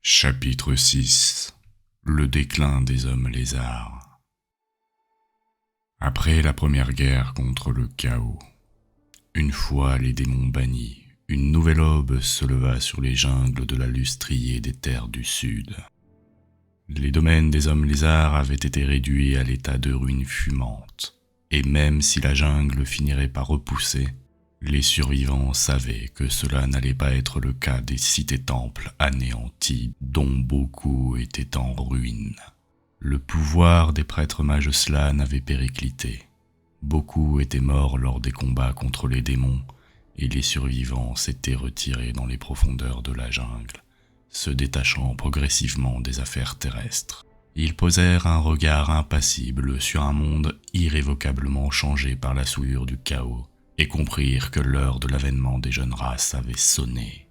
Chapitre 6. Le déclin des hommes lézards. Après la première guerre contre le chaos, une fois les démons bannis, une nouvelle aube se leva sur les jungles de la lustrier des terres du sud. Les domaines des hommes lézards avaient été réduits à l'état de ruines fumantes, et même si la jungle finirait par repousser, les survivants savaient que cela n'allait pas être le cas des cités-temples anéantis, dont beaucoup étaient en ruine. Le pouvoir des prêtres mages Slann avait périclité. Beaucoup étaient morts lors des combats contre les démons, et les survivants s'étaient retirés dans les profondeurs de la jungle, se détachant progressivement des affaires terrestres. Ils posèrent un regard impassible sur un monde irrévocablement changé par la souillure du chaos, et comprirent que l'heure de l'avènement des jeunes races avait sonné.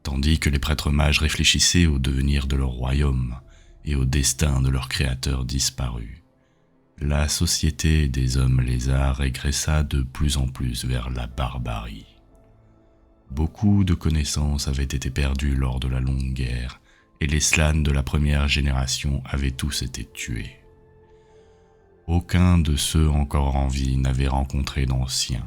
Tandis que les prêtres mages réfléchissaient au devenir de leur royaume et au destin de leur créateur disparu, la société des hommes lézards régressa de plus en plus vers la barbarie. Beaucoup de connaissances avaient été perdues lors de la longue guerre, et les Slann de la première génération avaient tous été tués. Aucun de ceux encore en vie n'avait rencontré d'anciens,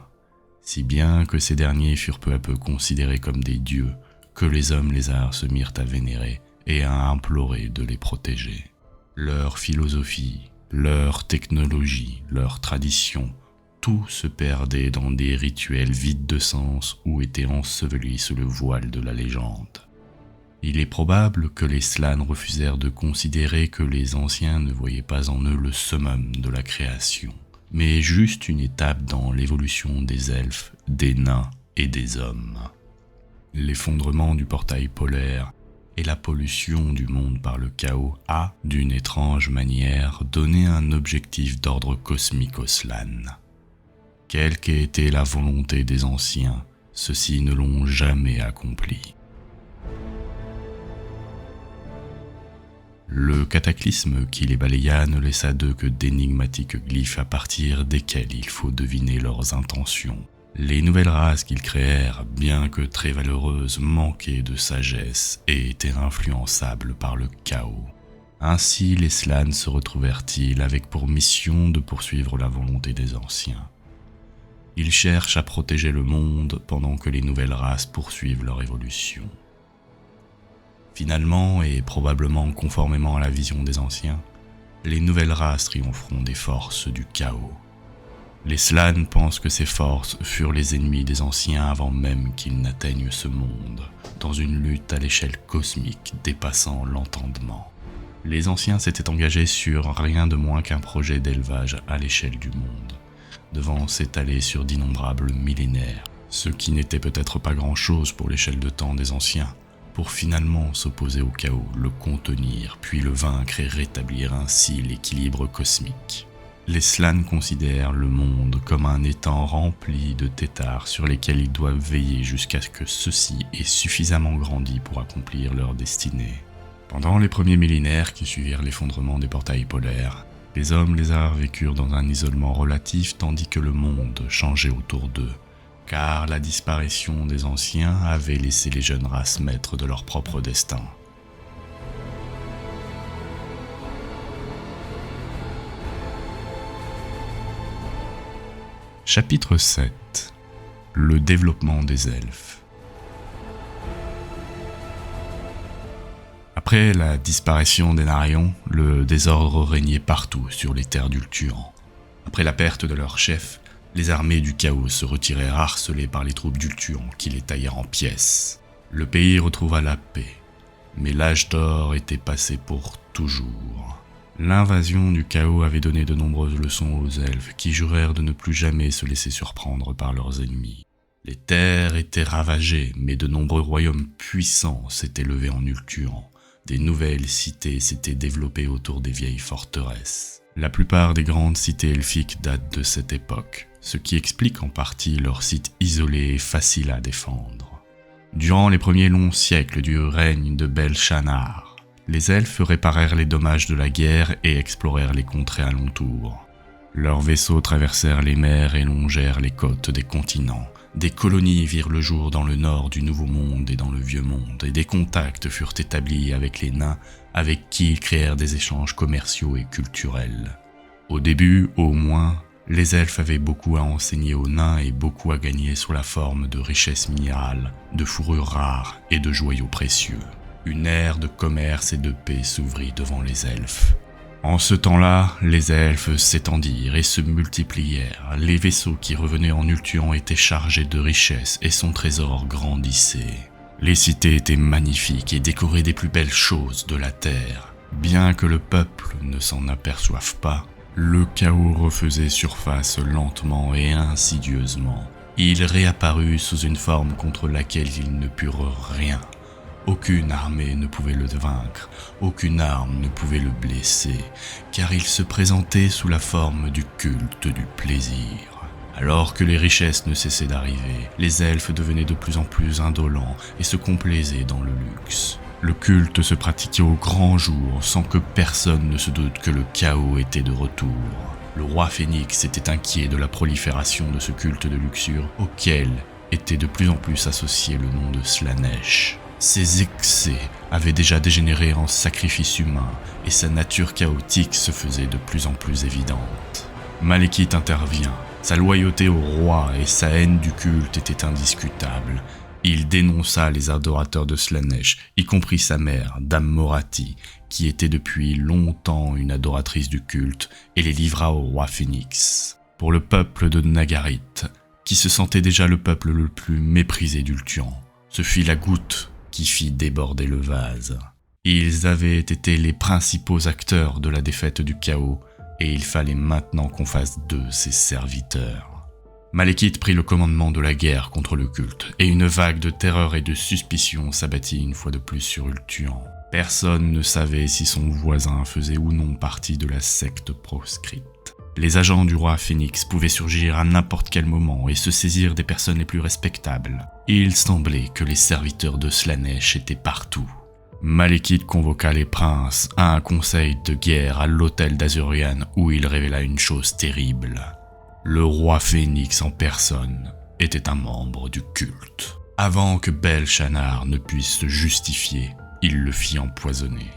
si bien que ces derniers furent peu à peu considérés comme des dieux que les hommes lézards se mirent à vénérer et à implorer de les protéger. Leur philosophie, leur technologie, leurs traditions, tout se perdait dans des rituels vides de sens ou était enseveli sous le voile de la légende. Il est probable que les Slann refusèrent de considérer que les anciens ne voyaient pas en eux le summum de la création, mais juste une étape dans l'évolution des elfes, des nains et des hommes. L'effondrement du portail polaire et la pollution du monde par le chaos a, d'une étrange manière, donné un objectif d'ordre cosmique aux Slann. Quelle qu'ait été la volonté des anciens, ceux-ci ne l'ont jamais accomplie. Le cataclysme qui les balaya ne laissa d'eux que d'énigmatiques glyphes à partir desquels il faut deviner leurs intentions. Les nouvelles races qu'ils créèrent, bien que très valeureuses, manquaient de sagesse et étaient influençables par le chaos. Ainsi les Slann se retrouvèrent-ils avec pour mission de poursuivre la volonté des anciens. Ils cherchent à protéger le monde pendant que les nouvelles races poursuivent leur évolution. Finalement, et probablement conformément à la vision des anciens, les nouvelles races triompheront des forces du chaos. Les Slann pensent que ces forces furent les ennemis des anciens avant même qu'ils n'atteignent ce monde, dans une lutte à l'échelle cosmique dépassant l'entendement. Les anciens s'étaient engagés sur rien de moins qu'un projet d'élevage à l'échelle du monde, devant s'étaler sur d'innombrables millénaires, ce qui n'était peut-être pas grand-chose pour l'échelle de temps des anciens, pour finalement s'opposer au chaos, le contenir, puis le vaincre et rétablir ainsi l'équilibre cosmique. Les Slann considèrent le monde comme un étang rempli de têtards sur lesquels ils doivent veiller jusqu'à ce que ceux-ci aient suffisamment grandi pour accomplir leur destinée. Pendant les premiers millénaires qui suivirent l'effondrement des portails polaires, les hommes lézards vécurent dans un isolement relatif tandis que le monde changeait autour d'eux, car la disparition des anciens avait laissé les jeunes races maîtres de leur propre destin. Chapitre 7. Le développement des elfes. Après la disparition des Narions, le désordre régnait partout sur les terres d'Ulturan. Après la perte de leur chef, les armées du chaos se retirèrent harcelées par les troupes d'Ulturan qui les taillèrent en pièces. Le pays retrouva la paix, mais l'âge d'or était passé pour toujours. L'invasion du chaos avait donné de nombreuses leçons aux elfes qui jurèrent de ne plus jamais se laisser surprendre par leurs ennemis. Les terres étaient ravagées, mais de nombreux royaumes puissants s'étaient levés en Ulturan. Des nouvelles cités s'étaient développées autour des vieilles forteresses. La plupart des grandes cités elfiques datent de cette époque, ce qui explique en partie leur site isolé et facile à défendre. Durant les premiers longs siècles du règne de Bel-Shanar, les elfes réparèrent les dommages de la guerre et explorèrent les contrées alentours. Leurs vaisseaux traversèrent les mers et longèrent les côtes des continents, des colonies virent le jour dans le nord du Nouveau Monde et dans le Vieux Monde, et des contacts furent établis avec les nains, avec qui ils créèrent des échanges commerciaux et culturels. Au début, au moins, les elfes avaient beaucoup à enseigner aux nains et beaucoup à gagner sous la forme de richesses minérales, de fourrures rares et de joyaux précieux. Une ère de commerce et de paix s'ouvrit devant les elfes. En ce temps-là, les elfes s'étendirent et se multiplièrent. Les vaisseaux qui revenaient en Ultuan étaient chargés de richesses et son trésor grandissait. Les cités étaient magnifiques et décorées des plus belles choses de la terre. Bien que le peuple ne s'en aperçoive pas, le chaos refaisait surface lentement et insidieusement. Il réapparut sous une forme contre laquelle ils ne purent rien. Aucune armée ne pouvait le vaincre, aucune arme ne pouvait le blesser, car il se présentait sous la forme du culte du plaisir. Alors que les richesses ne cessaient d'arriver, les elfes devenaient de plus en plus indolents et se complaisaient dans le luxe. Le culte se pratiquait au grand jour sans que personne ne se doute que le chaos était de retour. Le roi Phénix était inquiet de la prolifération de ce culte de luxure auquel était de plus en plus associé le nom de Slaanesh. Ses excès avaient déjà dégénéré en sacrifices humains et sa nature chaotique se faisait de plus en plus évidente. Malekith intervient. Sa loyauté au roi et sa haine du culte étaient indiscutables. Il dénonça les adorateurs de Slaanesh, y compris sa mère, Dame Morathi, qui était depuis longtemps une adoratrice du culte, et les livra au roi Phénix. Pour le peuple de Nagarythe, qui se sentait déjà le peuple le plus méprisé d'Ultuan, ce fut la goutte qui fit déborder le vase. Ils avaient été les principaux acteurs de la défaite du chaos, et il fallait maintenant qu'on fasse d'eux ses serviteurs. Malekith prit le commandement de la guerre contre le culte, et une vague de terreur et de suspicion s'abattit une fois de plus sur Ultuan. Personne ne savait si son voisin faisait ou non partie de la secte proscrite. Les agents du roi Phénix pouvaient surgir à n'importe quel moment et se saisir des personnes les plus respectables. Il semblait que les serviteurs de Slaanesh étaient partout. Malekith convoqua les princes à un conseil de guerre à l'hôtel d'Azurian où il révéla une chose terrible. Le roi Phénix en personne était un membre du culte. Avant que Bel-Shannar ne puisse se justifier, il le fit empoisonner.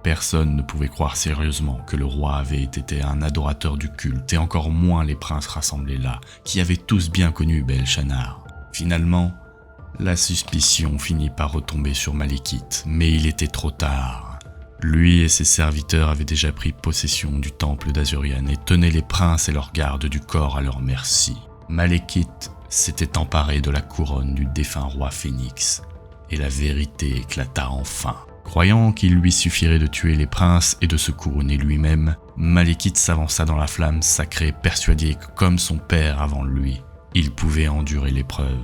Personne ne pouvait croire sérieusement que le roi avait été un adorateur du culte, et encore moins les princes rassemblés là, qui avaient tous bien connu Bel-Shannar. Finalement, la suspicion finit par retomber sur Malekith, mais il était trop tard. Lui et ses serviteurs avaient déjà pris possession du temple d'Azurian et tenaient les princes et leurs gardes du corps à leur merci. Malekith s'était emparé de la couronne du défunt roi Phénix, et la vérité éclata enfin. Croyant qu'il lui suffirait de tuer les princes et de se couronner lui-même, Malekith s'avança dans la flamme sacrée, persuadé que, comme son père avant lui, il pouvait endurer l'épreuve.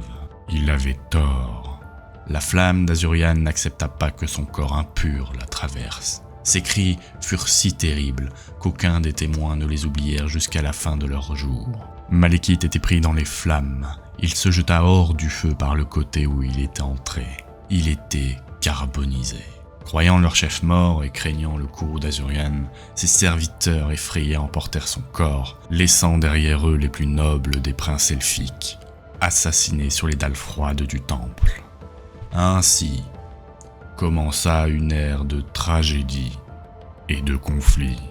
Il avait tort. La flamme d'Azurian n'accepta pas que son corps impur la traverse. Ses cris furent si terribles qu'aucun des témoins ne les oublièrent jusqu'à la fin de leur jour. Malekith était pris dans les flammes. Il se jeta hors du feu par le côté où il était entré. Il était carbonisé. Croyant leur chef mort et craignant le courroux d'Azurian, ses serviteurs effrayés emportèrent son corps, laissant derrière eux les plus nobles des princes elfiques, assassinés sur les dalles froides du temple. Ainsi commença une ère de tragédie et de conflits.